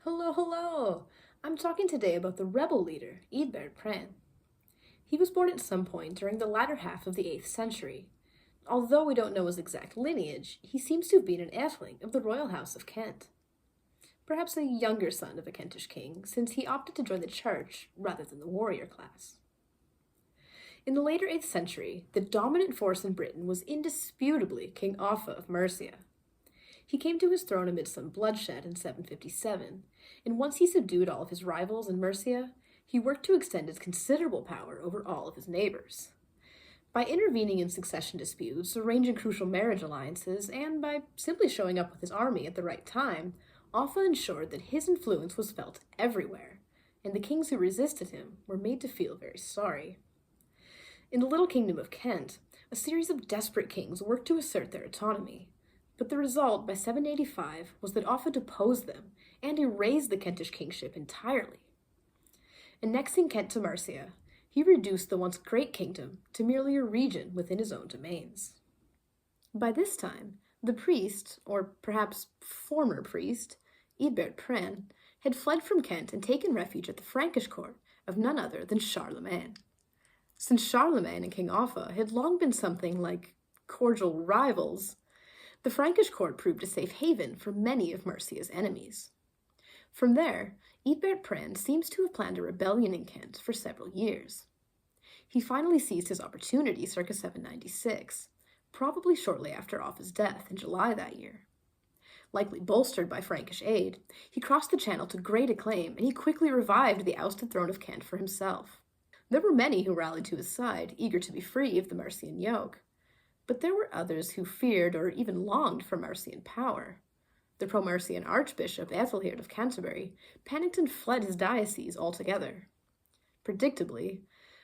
Hello, hello! I'm talking today about the rebel leader, Eadberht Praen. He was born at some point during the latter half of the 8th century. Although we don't know his exact lineage, he seems to have been an Atheling of the royal house of Kent. Perhaps a younger son of a Kentish king, since he opted to join the church rather than the warrior class. In the later 8th century, the dominant force in Britain was indisputably King Offa of Mercia. He came to his throne amid some bloodshed in 757, and once he subdued all of his rivals in Mercia, he worked to extend his considerable power over all of his neighbors. By intervening in succession disputes, arranging crucial marriage alliances, and by simply showing up with his army at the right time, Offa ensured that his influence was felt everywhere, and the kings who resisted him were made to feel very sorry. In the little kingdom of Kent, a series of desperate kings worked to assert their autonomy. But the result, by 785, was that Offa deposed them and erased the Kentish kingship entirely. Annexing Kent to Mercia, he reduced the once great kingdom to merely a region within his own domains. By this time, the priest, or perhaps former priest, Eadberht Praen, had fled from Kent and taken refuge at the Frankish court of none other than Charlemagne. Since Charlemagne and King Offa had long been something like cordial rivals, the Frankish court proved a safe haven for many of Mercia's enemies. From there, Eadberht Praen seems to have planned a rebellion in Kent for several years. He finally seized his opportunity circa 796, probably shortly after Offa's death in July that year. Likely bolstered by Frankish aid, he crossed the Channel to great acclaim, and he quickly revived the ousted throne of Kent for himself. There were many who rallied to his side, eager to be free of the Mercian yoke. But there were others who feared or even longed for Mercian power. The pro-Mercian Archbishop Ethelhild of Canterbury panicked and fled his diocese altogether. Predictably,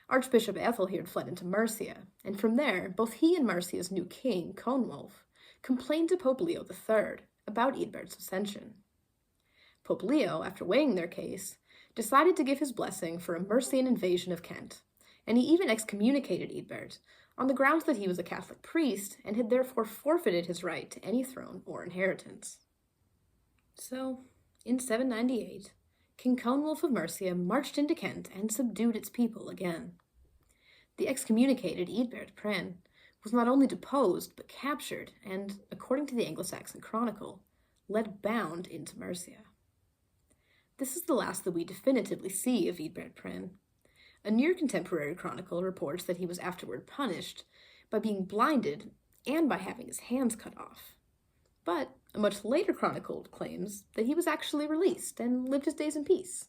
Archbishop Ethelhild fled into Mercia, and from there, both he and Mercia's new king, Coenwulf, complained to Pope Leo III about Eadberht's ascension. Pope Leo, after weighing their case, decided to give his blessing for a Mercian invasion of Kent, and he even excommunicated Eadberht, on the grounds that he was a Catholic priest and had therefore forfeited his right to any throne or inheritance. So, in 798, King Coenwulf of Mercia marched into Kent and subdued its people again. The excommunicated Eadberht Praen was not only deposed but captured and, according to the Anglo-Saxon Chronicle, led bound into Mercia. This is the last that we definitively see of Eadberht Praen. A near-contemporary chronicle reports that he was afterward punished by being blinded and by having his hands cut off. But a much later chronicle claims that he was actually released and lived his days in peace.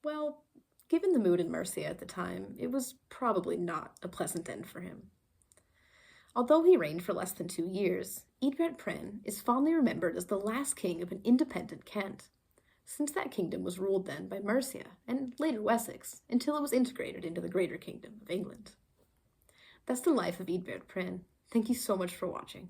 Well, given the mood in Mercia at the time, it was probably not a pleasant end for him. Although he reigned for less than 2 years, Eadberht Praen is fondly remembered as the last king of an independent Kent, since that kingdom was ruled then by Mercia, and later Wessex, until it was integrated into the greater kingdom of England. That's the life of Eadberht Praen. Thank you so much for watching.